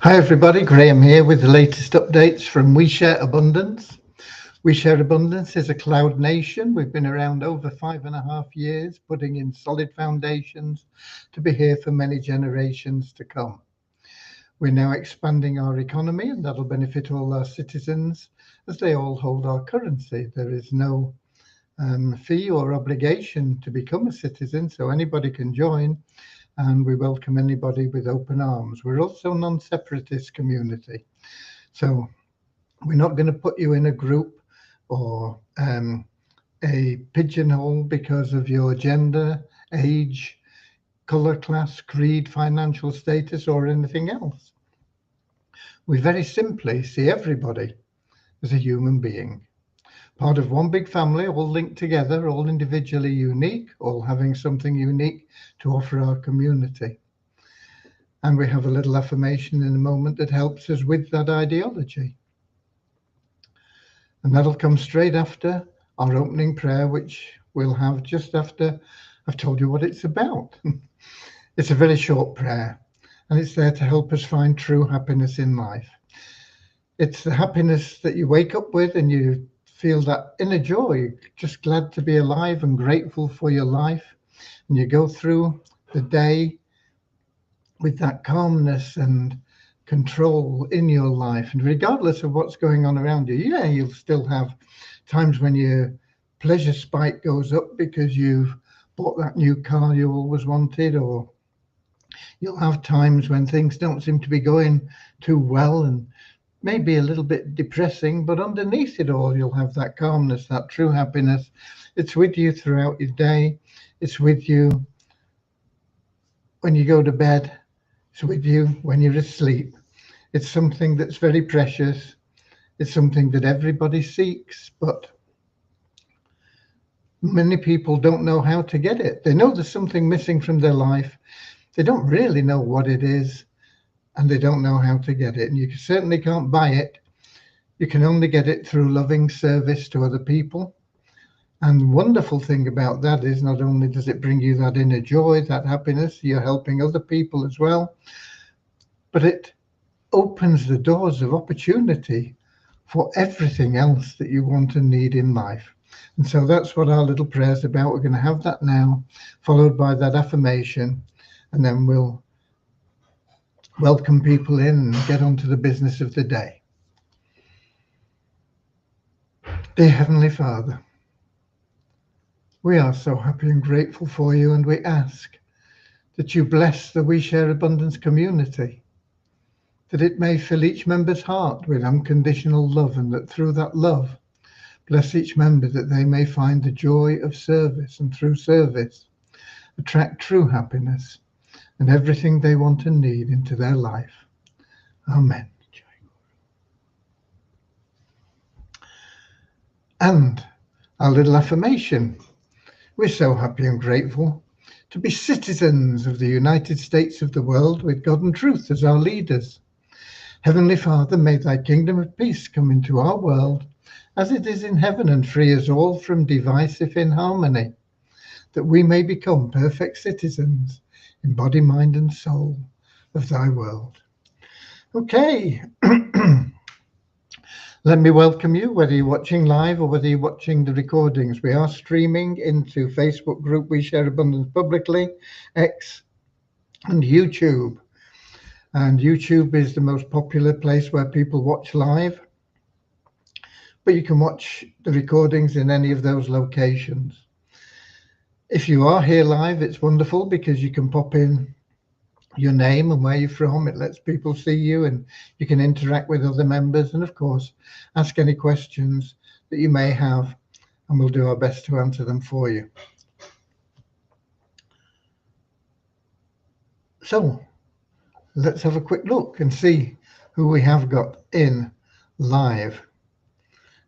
Hi everybody, Graham here with the latest updates from We Share Abundance. We Share Abundance is a cloud nation. We've been around over 5.5 years, putting in solid foundations to be here for many generations to come. We're now expanding our economy, and that'll benefit all our citizens as they all hold our currency. There is no fee or obligation to become a citizen, so anybody can join, and we welcome anybody with open arms. We're also a non-separatist community, so we're not going to put you in a group or a pigeonhole because of your gender, age, color, class, creed, financial status, or anything else. We very simply see everybody as a human being, part of one big family, all linked together, all individually unique, all having something unique to offer our community. And we have a little affirmation in a moment that helps us with that ideology. And that'll come straight after our opening prayer, which we'll have just after I've told you what it's about. It's a very short prayer, and it's there to help us find true happiness in life. It's the happiness that you wake up with and you feel that inner joy, just glad to be alive and grateful for your life. And you go through the day with that calmness and control in your life. And regardless of what's going on around you, yeah, you'll still have times when your pleasure spike goes up because you've bought that new car you always wanted, or you'll have times when things don't seem to be going too well and maybe a little bit depressing, but underneath it all, you'll have that calmness, that true happiness. It's with you throughout your day. It's with you when you go to bed. It's with you when you're asleep. It's something that's very precious. It's something that everybody seeks, but many people don't know how to get it. They know there's something missing from their life. They don't really know what it is, and they don't know how to get it. And you certainly can't buy it. You can only get it through loving service to other people. And the wonderful thing about that is not only does it bring you that inner joy, that happiness, you're helping other people as well, but it opens the doors of opportunity for everything else that you want and need in life. And so that's what our little prayer's about. We're going to have that now, followed by that affirmation, and then we'll welcome people in and get on to the business of the day. Dear Heavenly Father, we are so happy and grateful for you, and we ask that you bless the We Share Abundance community, that it may fill each member's heart with unconditional love, and that through that love, bless each member that they may find the joy of service, and through service, attract true happiness and everything they want and need into their life. Amen. And our little affirmation. We're so happy and grateful to be citizens of the United States of the world, with God and truth as our leaders. Heavenly Father, may thy kingdom of peace come into our world as it is in heaven, and free us all from divisive inharmony, that we may become perfect citizens in body, mind, and soul of thy world. Okay. Let me welcome you, whether you're watching live or whether you're watching the recordings. We are streaming into Facebook group We Share Abundance publicly, X, and YouTube. And YouTube is the most popular place where people watch live, but you can watch the recordings in any of those locations. If you are here live, it's wonderful because you can pop in your name and where you're from. It lets people see you, and you can interact with other members, and of course ask any questions that you may have, and we'll do our best to answer them for you. So let's have a quick look and see who we have got in live.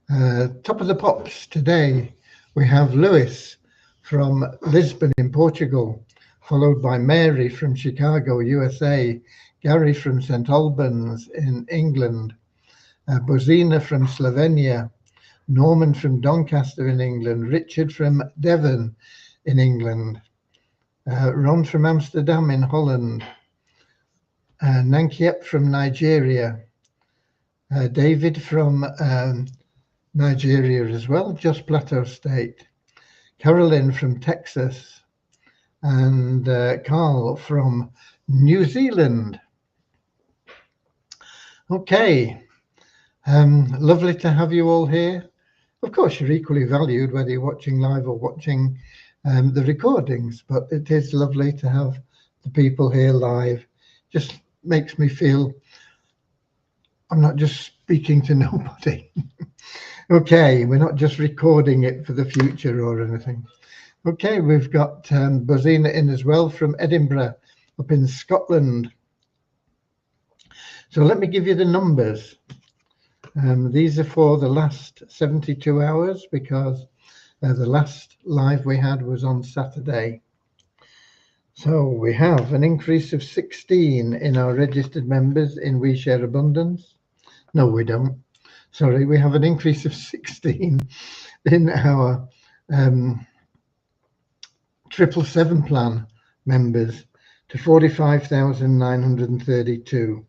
Top of the pops today, we have Lewis from Lisbon in Portugal, followed by Mary from Chicago, USA, Gary from St. Albans in England, Bozina from Slovenia, Norman from Doncaster in England, Richard from Devon in England, Ron from Amsterdam in Holland, Nankiep from Nigeria, David from Nigeria as well, Jos Plateau State, Carolyn from Texas, and Carl from New Zealand. Okay, lovely to have you all here. Of course, you're equally valued whether you're watching live or watching the recordings, but it is lovely to have the people here live. Just makes me feel I'm not just speaking to nobody. Okay, we're not just recording it for the future or anything. Okay, we've got Bozina in as well from Edinburgh, up in Scotland. So let me give you the numbers. These are for the last 72 hours because the last live we had was on Saturday. So we have an increase of 16 in our registered members in We Share Abundance. No, we don't. Sorry, we have an increase of 16 in our 777 plan members to 45,932.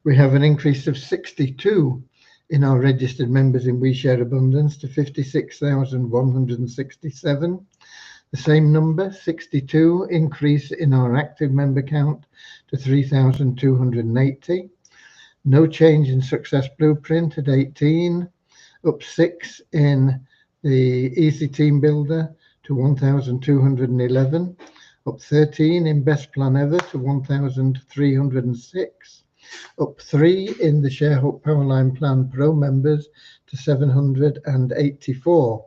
We have an increase of 62 in our registered members in We Share Abundance to 56,167. The same number, 62, increase in our active member count to 3,280. No change in Success Blueprint at 18, up 6 in the Easy Team Builder to 1,211, up 13 in Best Plan Ever to 1,306, up 3 in the ShareHope Powerline Plan Pro members to 784.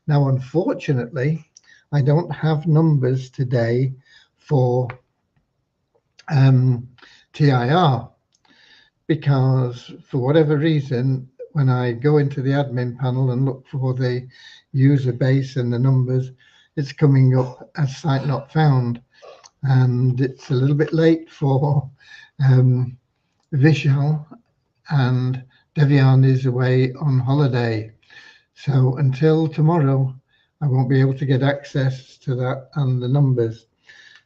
Now, unfortunately, I don't have numbers today for TIR because for whatever reason, when I go into the admin panel and look for the user base and the numbers, it's coming up as site not found. And it's a little bit late for Vishal, and Devian is away on holiday. So until tomorrow, I won't be able to get access to that and the numbers.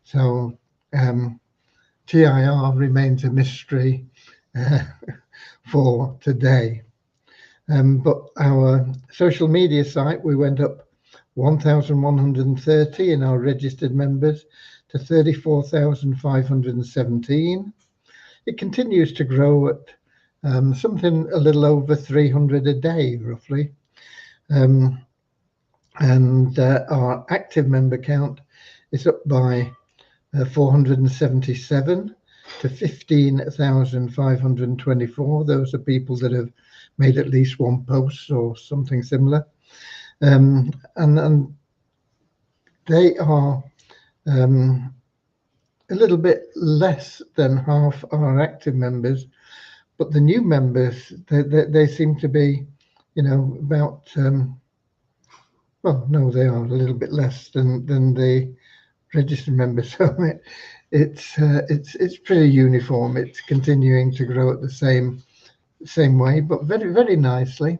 So TIR remains a mystery for today. But our social media site, we went up 1,130 in our registered members to 34,517. It continues to grow at something a little over 300 a day, roughly. And our active member count is up by 477 to 15,524. Those are people that have made at least one post or something similar. And they are a little bit less than half our active members, but the new members, they seem to be, about, well, no, they are a little bit less than the registered members. So it's pretty uniform. It's continuing to grow at the same way, but very, very nicely.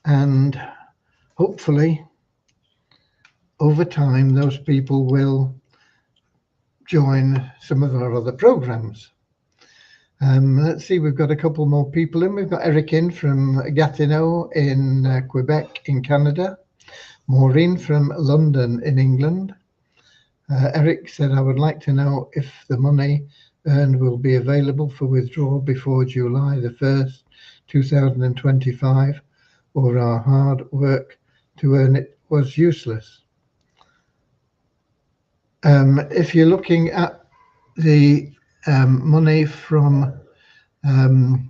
And hopefully over time, those people will join some of our other programs. Let's see, we've got a couple more people in. We've got Eric in from Gatineau in Quebec in Canada. Maureen from London in England. Eric said, I would like to know if the money earned will be available for withdrawal before July the 1st, 2025, or our hard work to earn it was useless. If you're looking at the money from that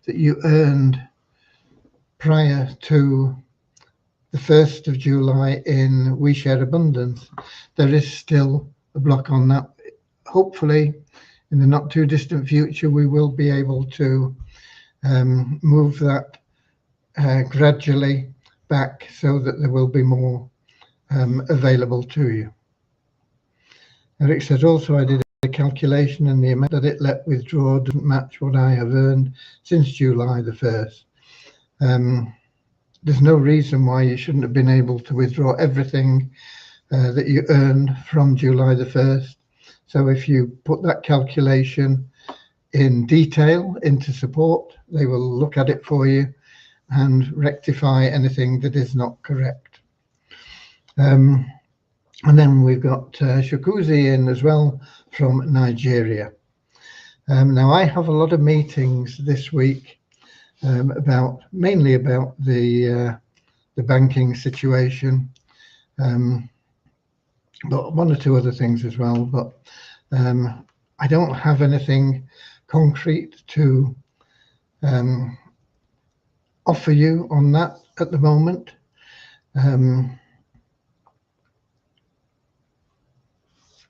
you earned prior to the 1st of July in We Share Abundance, there is still a block on that. Hopefully, in the not too distant future, we will be able to move that gradually back so that there will be more available to you. Eric says, also, I did a calculation and the amount that it let withdraw doesn't match what I have earned since July the 1st. There's no reason why you shouldn't have been able to withdraw everything that you earned from July the 1st. So if you put that calculation in detail into support, they will look at it for you and rectify anything that is not correct. And then we've got Shukuzi in as well from Nigeria. Now I have a lot of meetings this week mainly about the banking situation, but one or two other things as well. But I don't have anything concrete to offer you on that at the moment.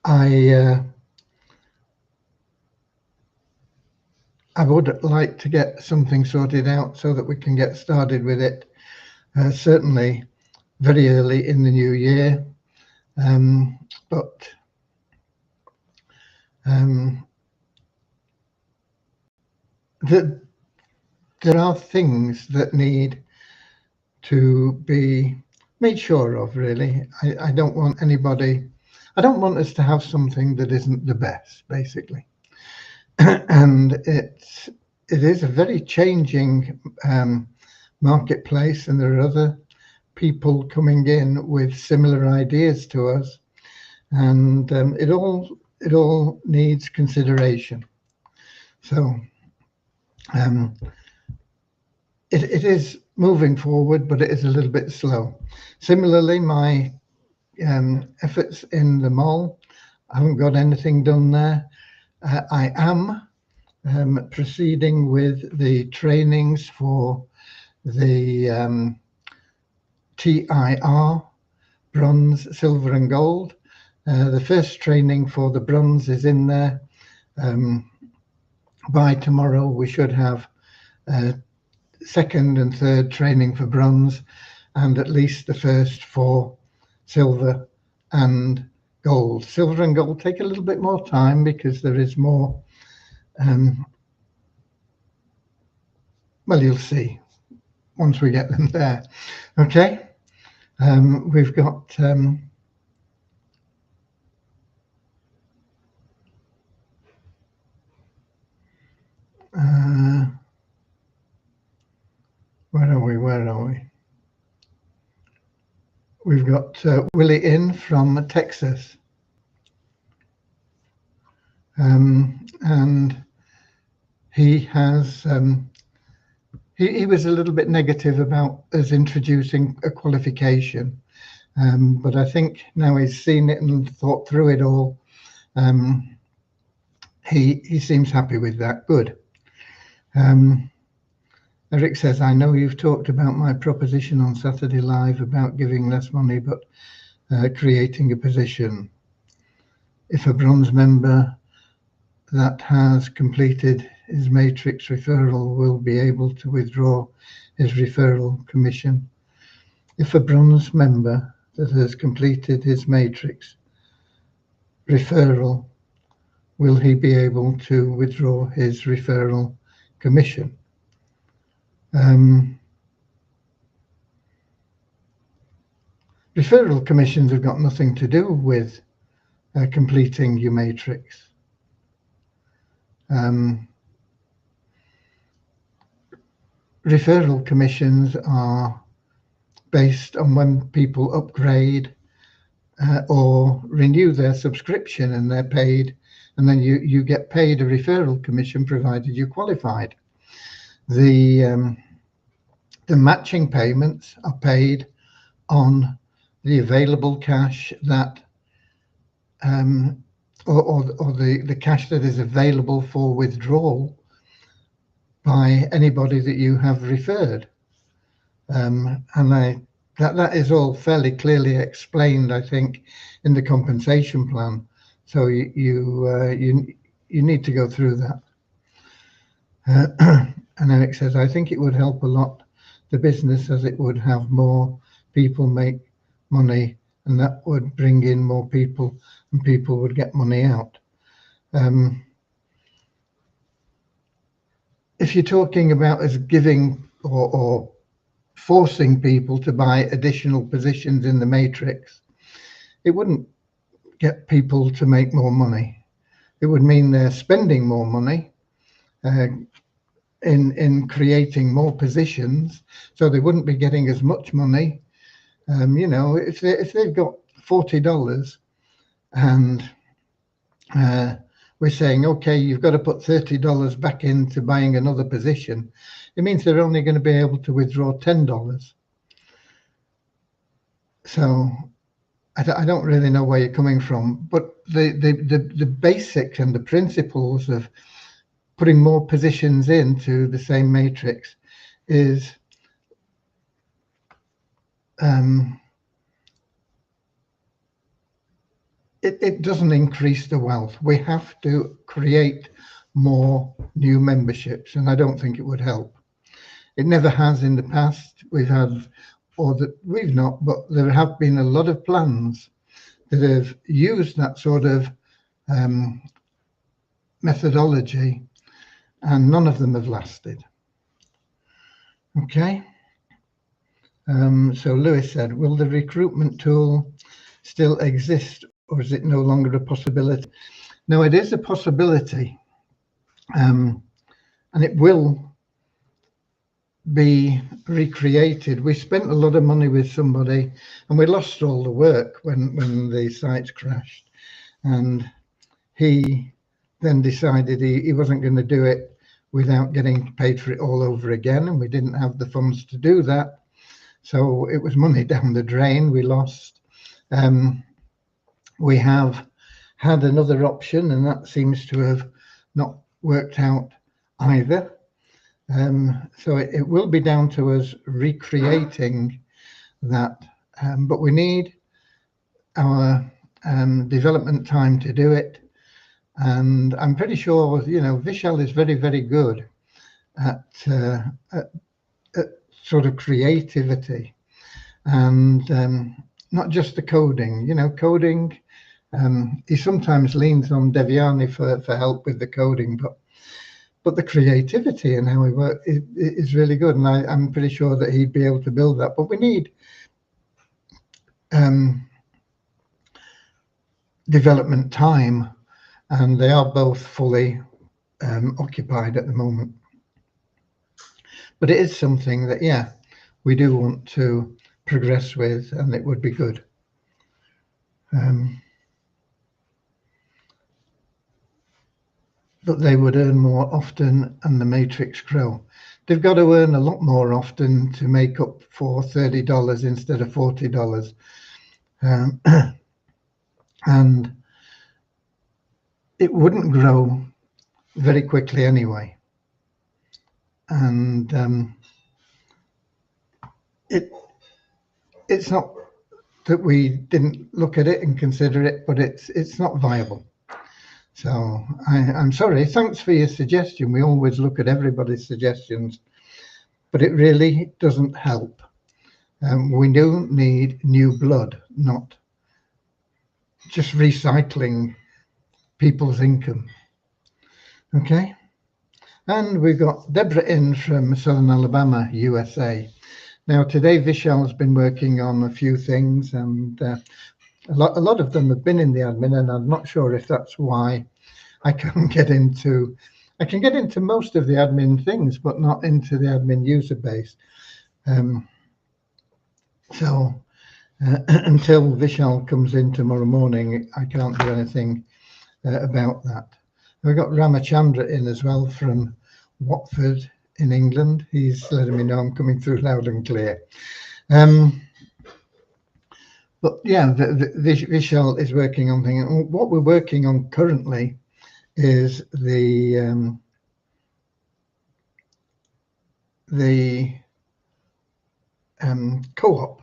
I would like to get something sorted out so that we can get started with it, certainly very early in the new year. But there are things that need to be made sure of, really. I don't want anybody, I don't want us to have something that isn't the best, basically. And it is a very changing marketplace, and there are other people coming in with similar ideas to us, and it all needs consideration. So it is moving forward, but it is a little bit slow. Similarly, my efforts in the mall, I haven't got anything done there. I am proceeding with the trainings for the TIR, bronze, silver and gold. The first training for the bronze is in there. By tomorrow we should have second and third training for bronze, and at least the first for silver and gold. Silver and gold take a little bit more time because there is more. Well, you'll see once we get them there. Okay. We've got where are we? We've got Willie in from Texas. And he has he was a little bit negative about us introducing a qualification, but I think now he's seen it and thought through it all, he seems happy with that. Good. Eric says, I know you've talked about my proposition on Saturday Live about giving less money but creating a position. If a bronze member that has completed his matrix referral will be able to withdraw his referral commission. If a bronze member that has completed his matrix referral, will he be able to withdraw his referral commission? Referral commissions have got nothing to do with completing your matrix. Referral commissions are based on when people upgrade or renew their subscription, and they're paid, and then you get paid a referral commission provided you qualified. The matching payments are paid on the available cash that or the cash that is available for withdrawal by anybody that you have referred, and that is all fairly clearly explained, I think, in the compensation plan. So you need to go through that. And Eric says, I think it would help a lot the business, as it would have more people make money, and that would bring in more people, and people would get money out. If you're talking about us giving or forcing people to buy additional positions in the matrix, it wouldn't get people to make more money. it would mean they're spending more money in creating more positions, so they wouldn't be getting as much money. You know, if they've got $40 and we're saying, okay, you've got to put $30 back into buying another position, it means they're only going to be able to withdraw $10. So I don't really know where you're coming from, but the basics and the principles of putting more positions into the same matrix is it doesn't increase the wealth. We have to create more new memberships, and I don't think it would help. It never has in the past. We've had, or that we've not, but there have been a lot of plans that have used that sort of methodology, and none of them have lasted. Okay. So Lewis said, will the recruitment tool still exist, or is it no longer a possibility? No, it is a possibility, and it will be recreated. We spent a lot of money with somebody and we lost all the work when the sites crashed, and he then decided he wasn't going to do it without getting paid for it all over again, and we didn't have the funds to do that. So it was money down the drain. We lost. We have had another option, and that seems to have not worked out either. So it will be down to us recreating that, but we need our development time to do it. And I'm pretty sure, you know, Vishal is very, very good at sort of creativity, and not just the coding. You know, coding. He sometimes leans on Devyani for help with the coding, but the creativity and how he works is really good, and I'm pretty sure that he'd be able to build that. But we need development time, and they are both fully occupied at the moment. But it is something that, yeah, we do want to progress with, and it would be good. But they would earn more often and the matrix grow. They've got to earn a lot more often to make up for $30 instead of $40. And it wouldn't grow very quickly anyway. And it's not that we didn't look at it and consider it, but it's not viable. So I'm sorry. Thanks for your suggestion. We always look at everybody's suggestions, but it really doesn't help. We do need new blood, not just recycling people's income. Okay. And we've got Deborah in from Southern Alabama, USA. Now, today Vishal's been working on a few things, and a lot of them have been in the admin, and I'm not sure if that's why I can get into most of the admin things, but not into the admin user base. So until Vishal comes in tomorrow morning, I can't do anything about that. We've got Ramachandra in as well from Watford in England. He's letting me know I'm coming through loud and clear. But yeah, Vishal is working on things. What we're working on currently is the co-op.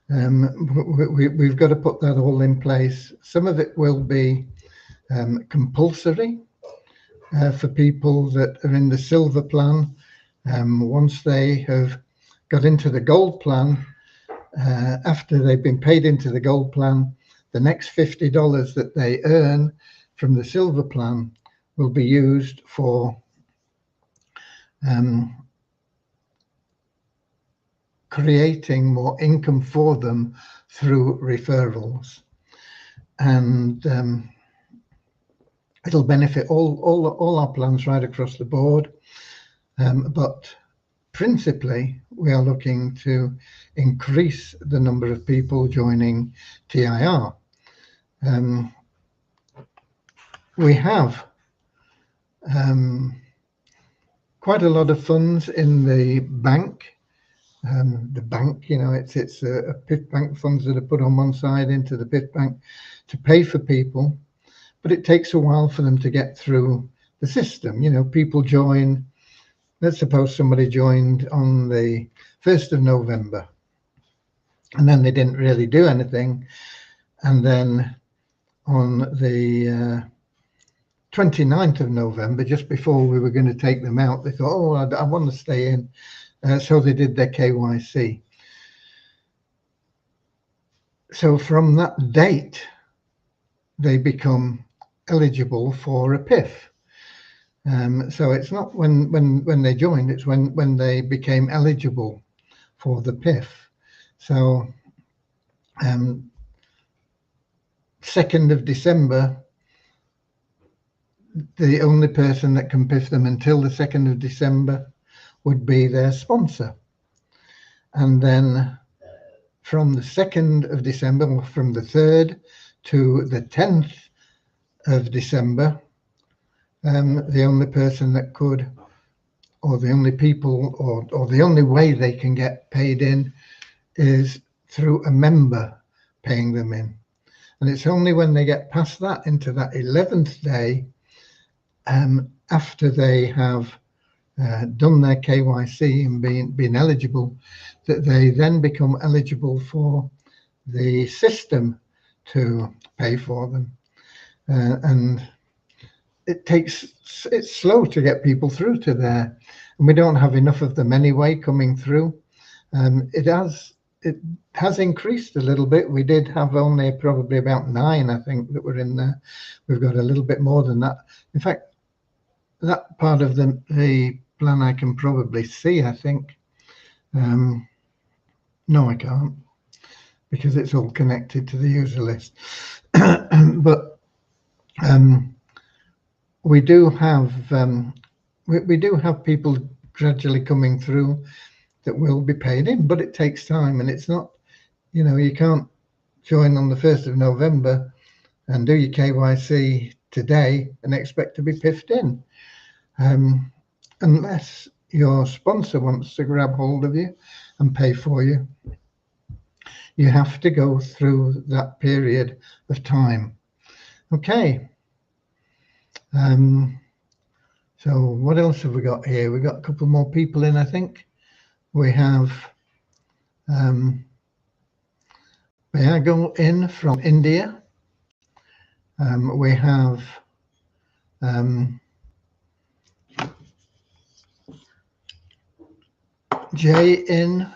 We've got to put that all in place. Some of it will be compulsory for people that are in the silver plan. Once they have got into the gold plan, after they've been paid into the gold plan, the next $50 that they earn from the silver plan will be used for creating more income for them through referrals. And It'll benefit all our plans right across the board, but principally we are looking to increase the number of people joining TIR. We have quite a lot of funds in the bank. The bank, you know, it's a PIF bank, funds that are put on one side into the PIF bank to pay for people, but it takes a while for them to get through the system. You know, people join. Let's suppose somebody joined on the 1st of November, and then they didn't really do anything, and then on the 29th of November, just before we were going to take them out, they thought, oh, I want to stay in. So they did their KYC. So from that date, they become eligible for a PIF. So it's not when they joined, it's when they became eligible for the PIF. So 2nd of December, the only person that can PIF them until the 2nd of December would be their sponsor. And then from the 2nd of December, or from the 3rd to the 10th of December, the only person that could, or the only people, or the only way they can get paid in is through a member paying them in. And it's only when they get past that, into that 11th day, after they have done their KYC and been eligible, that they then become eligible for the system to pay for them. And it's slow to get people through to there, and we don't have enough of them anyway coming through. It has increased a little bit. We did have only probably about 9, I think, that were in there. We've got a little bit more than that. In fact, that part of the plan I can probably see, I think. No, I can't, because it's all connected to the user list. But we do have people gradually coming through that will be paid in, but it takes time, and it's not, you know, you can't join on the 1st of November and do your KYC today and expect to be PIF'd in, unless your sponsor wants to grab hold of you and pay for you. You have to go through that period of time. Okay. So what else have we got here? We've got a couple more people in, I think. We have Bayago in from India. We have Jay in,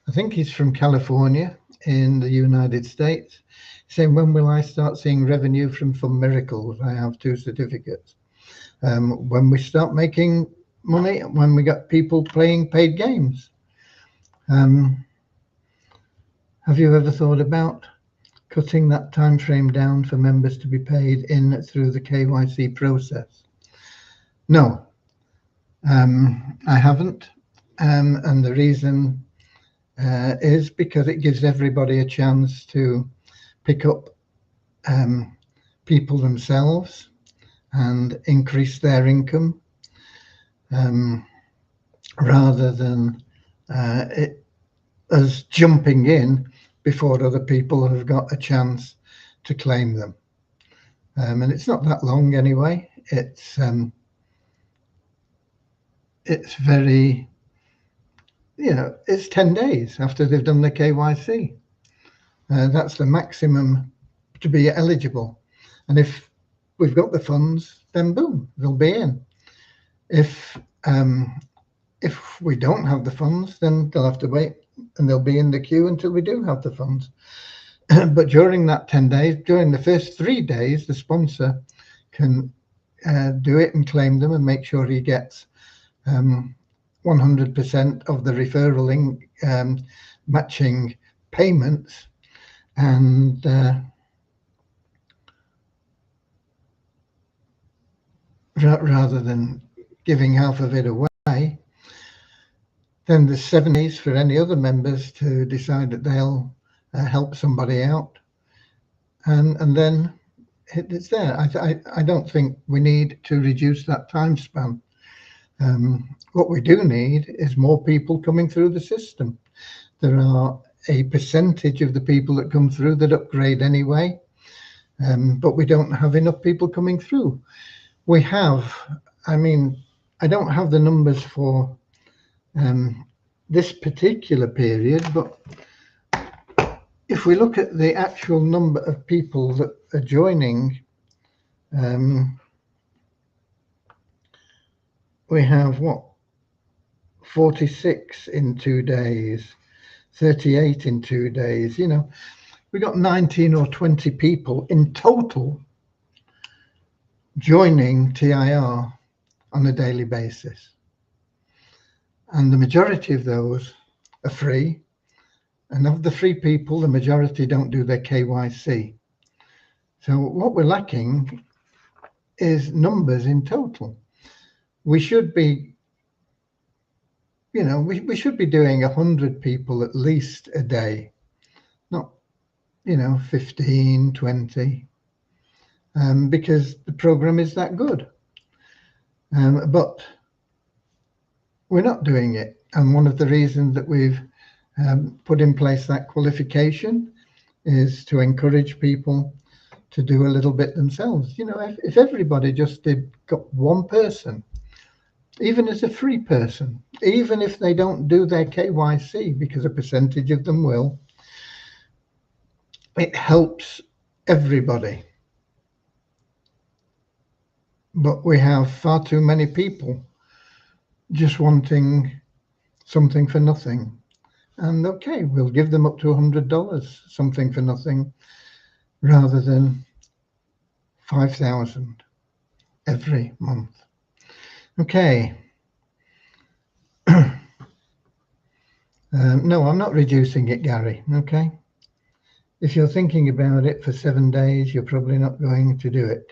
I think he's from California in the United States, saying, when will I start seeing revenue from Fun Miracles? I have 2 certificates. When we start making money, when we got people playing paid games. Have you ever thought about cutting that time frame down for members to be paid in through the KYC process? No, I haven't. And the reason is because it gives everybody a chance to pick up people themselves and increase their income, rather than us jumping in before other people have got a chance to claim them. And it's not that long anyway. It's very, you know, it's 10 days after they've done the KYC. That's the maximum to be eligible. And if we've got the funds, then boom, they'll be in. If we don't have the funds, then they'll have to wait, and they'll be in the queue until we do have the funds. But during that 10 days, during the first 3 days, the sponsor can do it and claim them and make sure he gets 100% of the referral matching payments. And rather than giving half of it away. Then there's 7 days for any other members to decide that they'll help somebody out, and then it's there. I don't think we need to reduce that time span. What we do need is more people coming through the system. There are a percentage of the people that come through that upgrade anyway, but we don't have enough people coming through. We have, I mean, I don't have the numbers for this particular period, but if we look at the actual number of people that are joining, we have what, 46 in 2 days, 38 in 2 days. You know, we got 19 or 20 people in total joining TIR on a daily basis, and the majority of those are free. And of the free people, the majority don't do their KYC. So what we're lacking is numbers in total. We should be, you know, we should be doing 100 people at least a day, not, you know, 15, 20, because the program is that good. But we're not doing it. And one of the reasons that we've put in place that qualification is to encourage people to do a little bit themselves. You know, if everybody just got one person, even as a free person, even if they don't do their KYC, because a percentage of them will, it helps everybody. But we have far too many people just wanting something for nothing. And okay, we'll give them up to $100, something for nothing, rather than 5,000 every month. Okay. No, I'm not reducing it, Gary. Okay. If you're thinking about it for 7 days, you're probably not going to do it.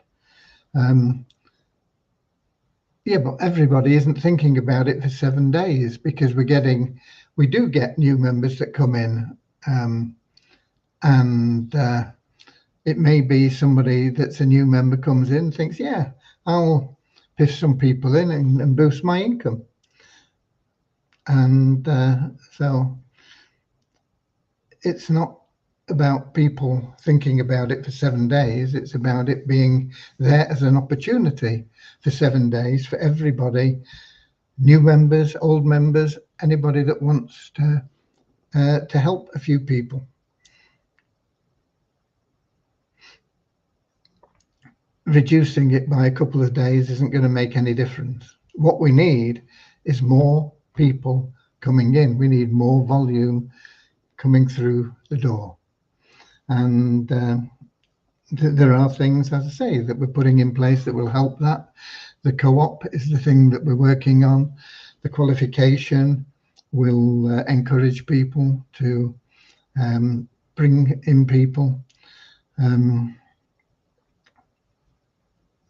Yeah, but everybody isn't thinking about it for 7 days, because we do get new members that come in, and it may be somebody that's a new member comes in, thinks, yeah, I'll piss some people in and boost my income. And so it's not about people thinking about it for 7 days. It's about it being there as an opportunity for 7 days for everybody, new members, old members, anybody that wants to help a few people. Reducing it by a couple of days isn't going to make any difference. What we need is more people coming in. We need more volume coming through the door. And there are things, as I say, that we're putting in place that will help that. The co-op is the thing that we're working on. The qualification will encourage people to bring in people.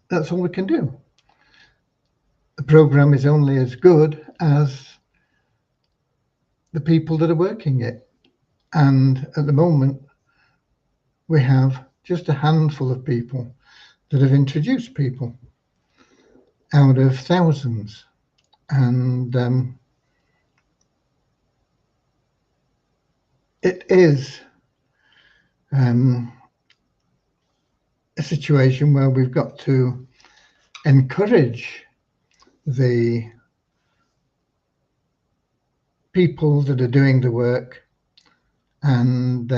That's all we can do. The program is only as good as the people that are working it. And at the moment, we have just a handful of people that have introduced people out of thousands. And it is a situation where we've got to encourage the people that are doing the work and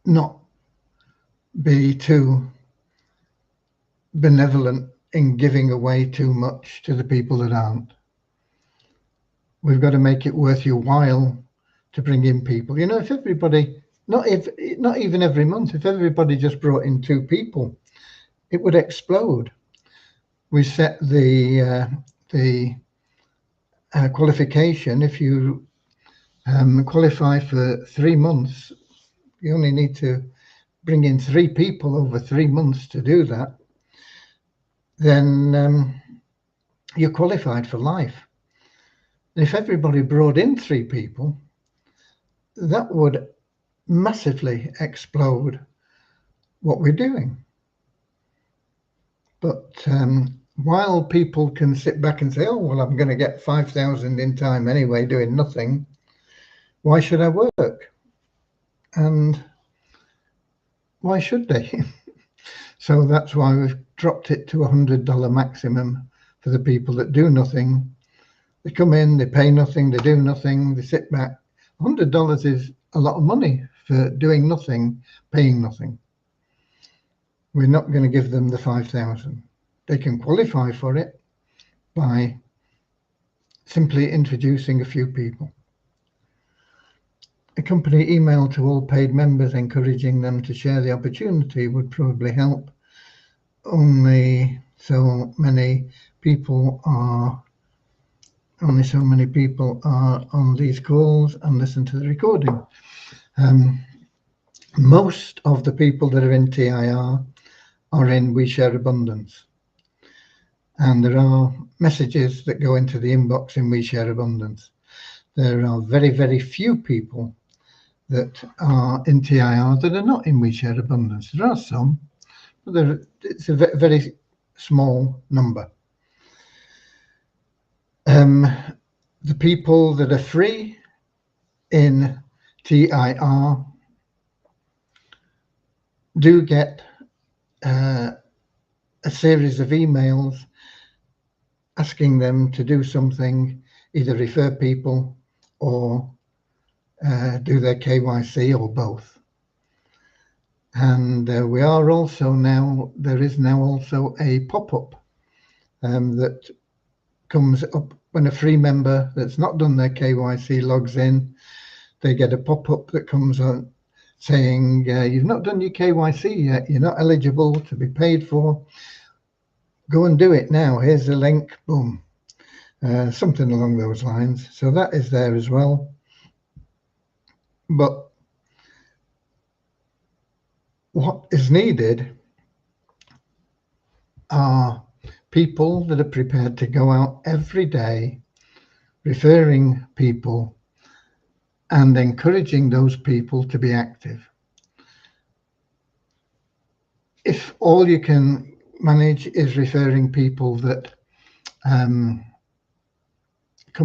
not be too benevolent in giving away too much to the people that aren't. We've got to make it worth your while to bring in people. You know, if everybody, not even every month, if everybody just brought in 2 people, it would explode. We set the qualification. If you qualify for 3 months, you only need to bring in 3 people over 3 months to do that, then you're qualified for life. And if everybody brought in 3 people, that would massively explode what we're doing. But while people can sit back and say, oh, well, I'm going to get 5,000 in time anyway, doing nothing, why should I work? And why should they? So that's why we've dropped it to $100 maximum for the people that do nothing. They come in, they pay nothing, they do nothing, they sit back. $100 is a lot of money for doing nothing, paying nothing. We're not going to give them the 5,000. They can qualify for it by simply introducing a few people. A company email to all paid members encouraging them to share the opportunity would probably help. Only so many people are on these calls and listen to the recording. Most of the people that are in TIR are in We Share Abundance. And there are messages that go into the inbox in We Share Abundance. There are very, very few people that are in TIR that are not in We Share Abundance. There are some, but it's a very small number. The people that are free in TIR do get a series of emails asking them to do something, either refer people or do their KYC or both. And we are also now, there is now also a pop-up that comes up when a free member that's not done their KYC logs in. They get a pop-up that comes on saying, you've not done your KYC yet, you're not eligible to be paid for. Go and do it now. Here's the link, boom. Something along those lines. So that is there as well. But what is needed are people that are prepared to go out every day, referring people and encouraging those people to be active. If all you can manage is referring people that come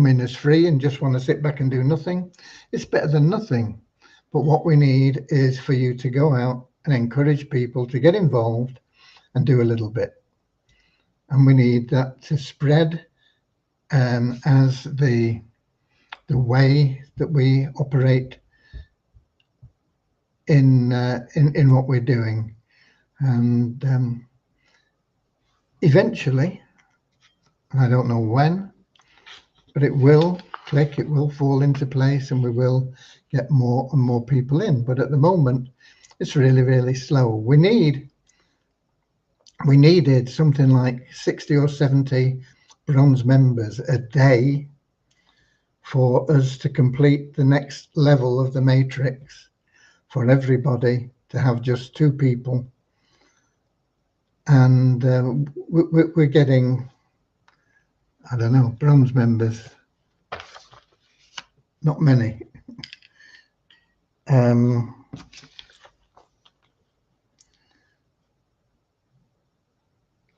in as free and just want to sit back and do nothing, it's better than nothing. But what we need is for you to go out and encourage people to get involved and do a little bit. And we need that to spread as the way that we operate in what we're doing. And eventually, I don't know when, but it will click, it will fall into place, and we will get more and more people in. But at the moment, it's really, really slow. We needed something like 60 or 70 bronze members a day for us to complete the next level of the matrix, for everybody to have just 2 people. And we're getting, I don't know, bronze members, not many.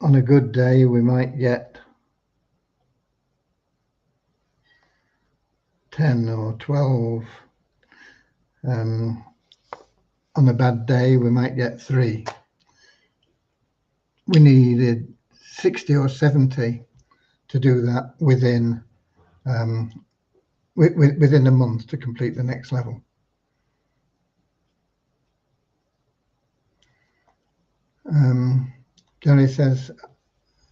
On a good day, we might get 10 or 12. On a bad day, we might get 3. We needed 60 or 70 to do that within within a month to complete the next level. Gary says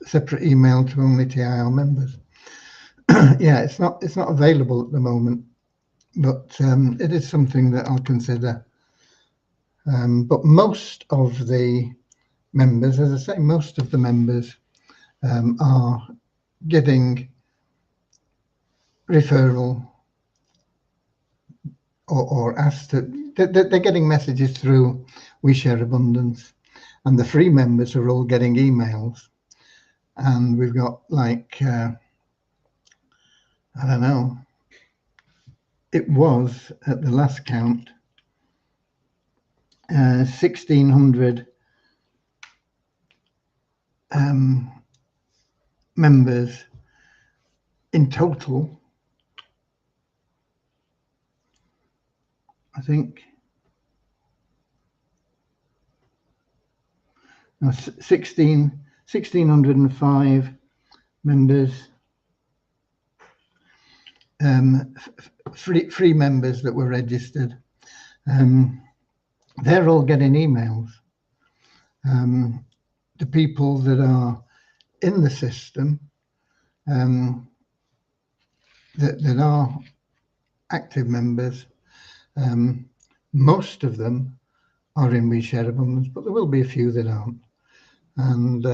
separate email to only TIR members. Yeah, it's not available at the moment, but it is something that I'll consider. But most of the members, as I say, most of the members are getting referral or asked to, they're getting messages through We Share Abundance, and the free members are all getting emails. And we've got like, I don't know, it was at the last count, 1,600 members in total. I think 1,605 members, free members that were registered. They're all getting emails. The people that are in the system, that are active members, most of them are in We Share Abundance, but there will be a few that aren't. And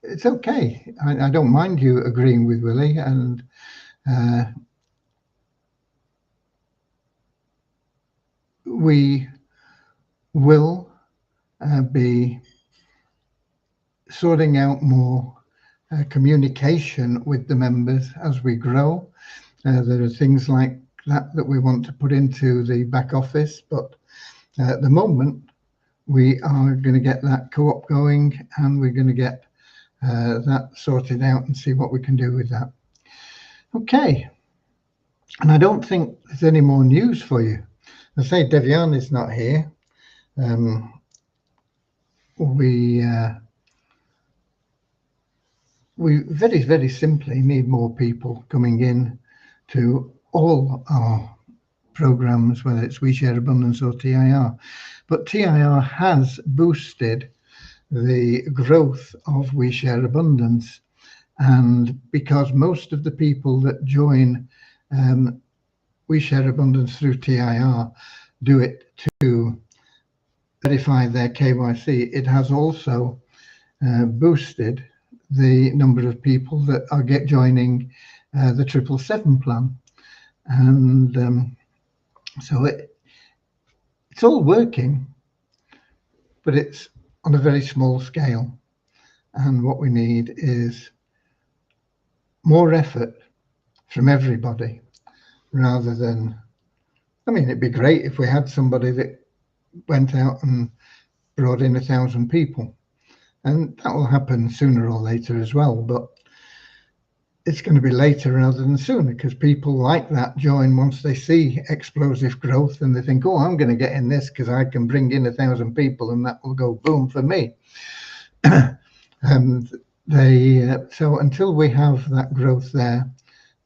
it's okay. I don't mind you agreeing with Willie, and we will be sorting out more communication with the members as we grow. There are things like that we want to put into the back office, but at the moment we are going to get that co-op going, and we're going to get that sorted out and see what we can do with that. Okay, and I don't think there's any more news for you. I say Devian is not here. We very, very simply need more people coming in to all our programs, whether it's We Share Abundance or TIR. But TIR has boosted the growth of We Share Abundance, and because most of the people that join We Share Abundance through TIR do it to verify their KYC, it has also boosted the number of people that are joining the 777 plan. And so it's all working, but it's on a very small scale. And what we need is more effort from everybody, rather than, I mean, it'd be great if we had somebody that went out and brought in 1,000 people, and that will happen sooner or later as well, but it's going to be later rather than sooner, because people like that join once they see explosive growth and they think, oh, I'm going to get in this because I can bring in 1,000 people and that will go boom for me. And so until we have that growth there,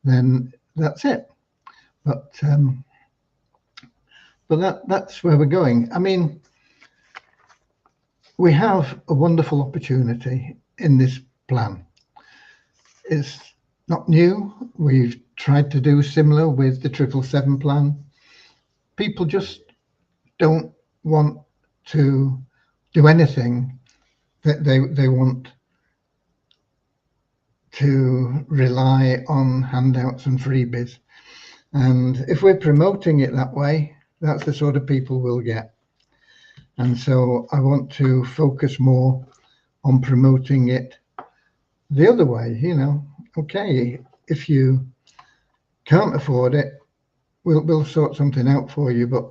then that's it. But that's where we're going. I mean, we have a wonderful opportunity in this plan. It's not new. We've tried to do similar with the 777 plan. People just don't want to do anything. That they want to rely on handouts and freebies. And if we're promoting it that way, that's the sort of people we'll get. And so I want to focus more on promoting it the other way. You know, okay, if you can't afford it, we'll sort something out for you, but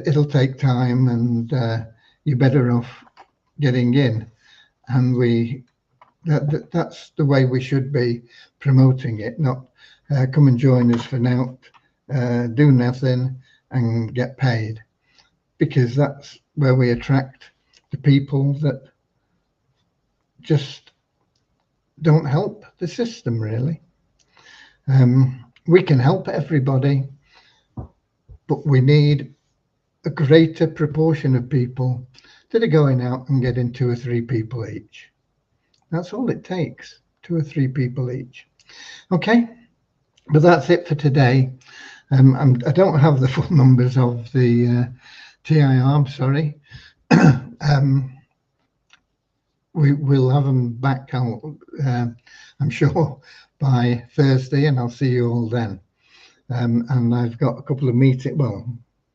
it'll take time, and you're better off getting in. And that's the way we should be promoting it, not come and join us for now, do nothing and get paid, because that's where we attract the people that just don't help the system, really. We can help everybody, but we need a greater proportion of people that are going out and getting 2 or 3 people each. That's all it takes, 2 or 3 people each. Okay, but that's it for today. I don't have the full numbers of the TIR, I'm sorry. We will have them back, I'm sure, by Thursday, and I'll see you all then. And I've got a couple of meetings, well,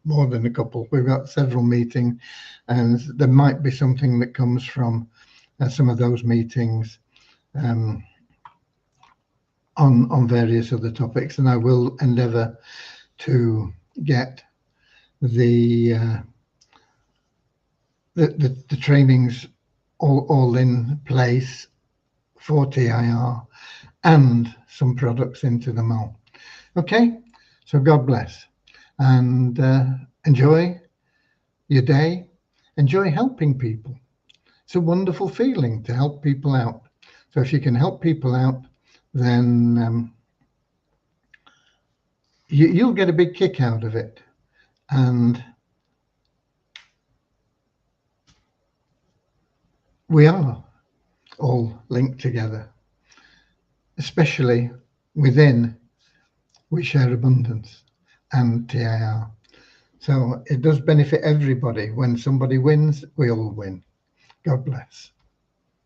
more than a couple. We've got several meetings, and there might be something that comes from some of those meetings on various other topics, and I will endeavour to get the trainings all in place for TIR and some products into them all. Okay, so God bless, and enjoy your day. Enjoy helping people. It's a wonderful feeling to help people out. So if you can help people out, then you'll get a big kick out of it. And we are all linked together, especially within We Share Abundance and TIR. So it does benefit everybody. When somebody wins, we all win. God bless.